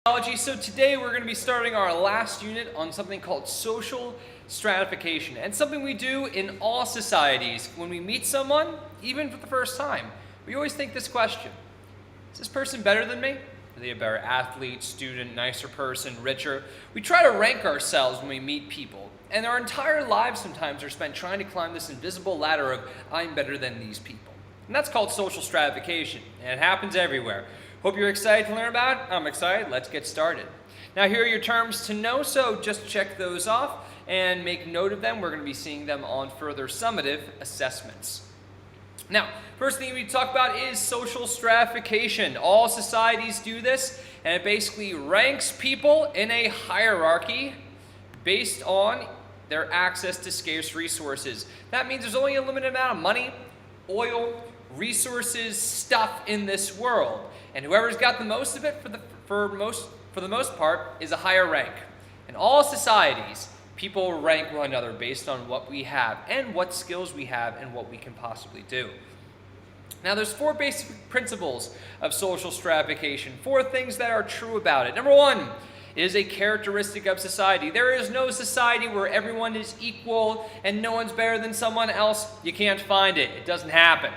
Biology. So today we're going to be starting our last unit on something called social stratification, and something we do in all societies. When we meet someone, even for the first time, we always think this question: is this person better than me? Are they a better athlete, student, nicer person, richer? We try to rank ourselves when we meet people, and our entire lives sometimes are spent trying to climb this invisible ladder of I'm better than these people. And that's called social stratification, and it happens everywhere. Hope you're excited to learn about it. I'm excited. Let's get started. Now, here are your terms to know, so just check those off and make note of them. We're going to be seeing them on further summative assessments. Now, first thing we talk about is social stratification. All societies do this, and it basically ranks people in a hierarchy based on their access to scarce resources. That means there's only a limited amount of money, oil, resources, stuff in this world. And whoever's got the most of it for the most part is a higher rank. In all societies, people rank one another based on what we have and what skills we have and what we can possibly do. Now, there's four basic principles of social stratification, four things that are true about it. Number one, it is a characteristic of society. There is no society where everyone is equal and no one's better than someone else. You can't find it. It doesn't happen.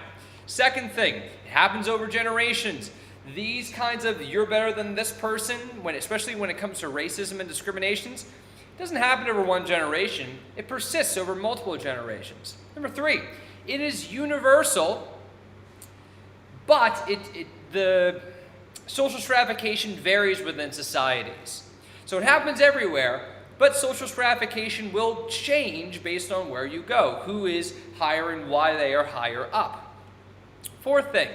Second thing, it happens over generations. These kinds of you're better than this person, especially when it comes to racism and discriminations, it doesn't happen over one generation. It persists over multiple generations. Number three, it is universal, but the social stratification varies within societies. So it happens everywhere, but social stratification will change based on where you go, who is higher and why they are higher up. Fourth thing,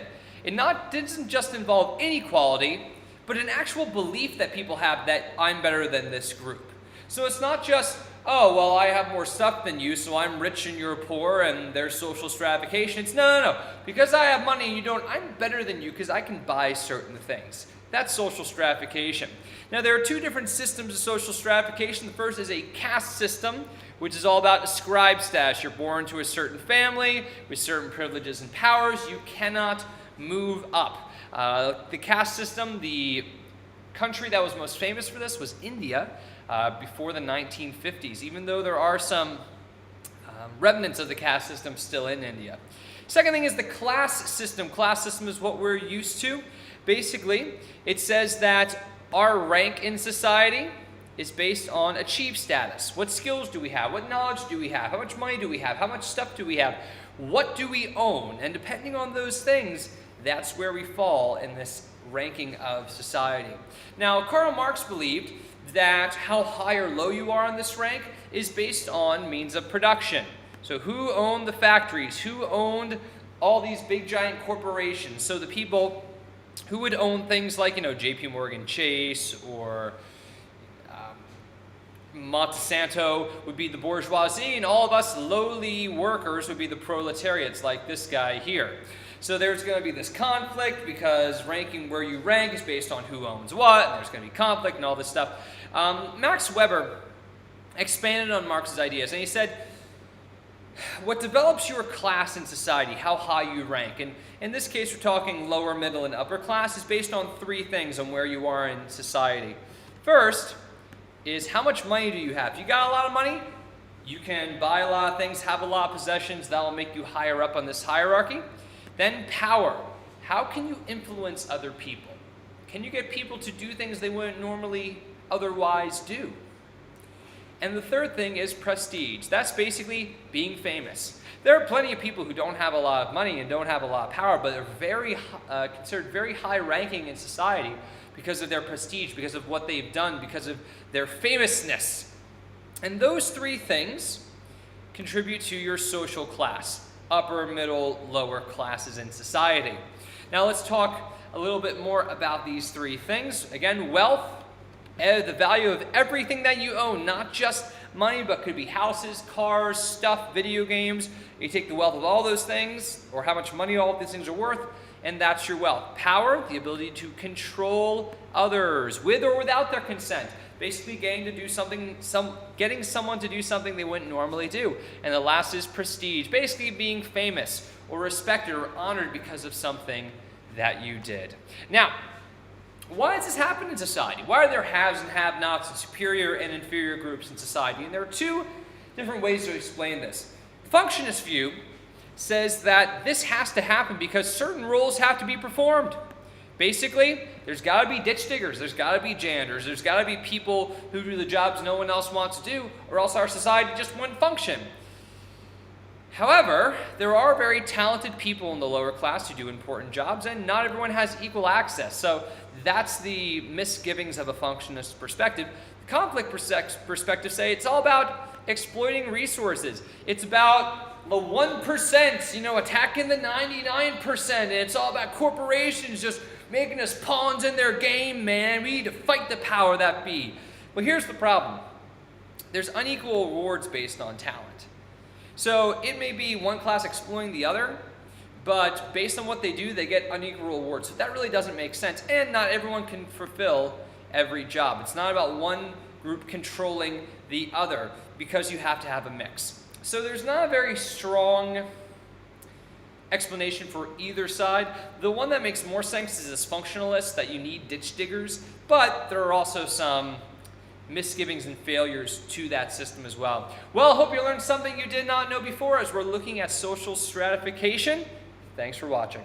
it doesn't just involve inequality, but an actual belief that people have that I'm better than this group. So it's not just, oh, well, I have more stuff than you, so I'm rich and you're poor, and there's social stratification. It's no. Because I have money and you don't, I'm better than you because I can buy certain things. That's social stratification. Now, there are two different systems of social stratification. The first is a caste system, which is all about ascribed status. You're born to a certain family with certain privileges and powers. You cannot move up. The caste system, the country that was most famous for this was India before the 1950s, even though there are some remnants of the caste system still in India. Second thing is the class system. Class system is what we're used to. Basically, it says that our rank in society is based on achieved status. What skills do we have? What knowledge do we have? How much money do we have? How much stuff do we have? What do we own? And depending on those things, that's where we fall in this ranking of society. Now, Karl Marx believed that how high or low you are on this rank is based on means of production. So who owned the factories? Who owned all these big giant corporations? So the people who would own things like, JP Morgan Chase or Monsanto would be the bourgeoisie, and all of us lowly workers would be the proletariats like this guy here. So there's going to be this conflict because ranking where you rank is based on who owns what, and there's going to be conflict and all this stuff. Max Weber expanded on Marx's ideas, and he said, what develops your class in society, how high you rank, and in this case we're talking lower, middle, and upper class, is based on three things on where you are in society. First is how much money do you have? If you got a lot of money, you can buy a lot of things, have a lot of possessions, that will make you higher up on this hierarchy. Then power. How can you influence other people? Can you get people to do things they wouldn't normally otherwise do? And the third thing is prestige. That's basically being famous. There are plenty of people who don't have a lot of money and don't have a lot of power, but they're considered very high ranking in society because of their prestige, because of what they've done, because of their famousness. And those three things contribute to your social class: upper, middle, lower classes in society. Now let's talk a little bit more about these three things. Again, wealth, the value of everything that you own, not just money, but could be houses, cars, stuff, video games. You take the wealth of all those things, or how much money all of these things are worth, and that's your wealth. Power, the ability to control others with or without their consent. Basically getting someone to do something they wouldn't normally do. And the last is prestige, basically being famous or respected or honored because of something that you did. Now, Why does this happen in society? Why are there haves and have-nots and superior and inferior groups in society? And there are two different ways to explain this. The functionist view says that this has to happen because certain roles have to be performed. Basically, there's got to be ditch diggers, there's got to be janitors, there's got to be people who do the jobs no one else wants to do, or else our society just wouldn't function. However, there are very talented people in the lower class who do important jobs, and not everyone has equal access. So that's the misgivings of a functionist perspective. The conflict perspective say it's all about exploiting resources. It's about the 1%, attacking the 99%, and it's all about corporations just making us pawns in their game, man. We need to fight the power that be. But here's the problem. There's unequal rewards based on talent. So it may be one class exploiting the other, but based on what they do, they get unequal rewards. So that really doesn't make sense. And not everyone can fulfill every job. It's not about one group controlling the other, because you have to have a mix. So there's not a very strong explanation for either side. The one that makes more sense is this functionalist, that you need ditch diggers, but there are also some misgivings and failures to that system as well. Well, I hope you learned something you did not know before as we're looking at social stratification. Thanks for watching.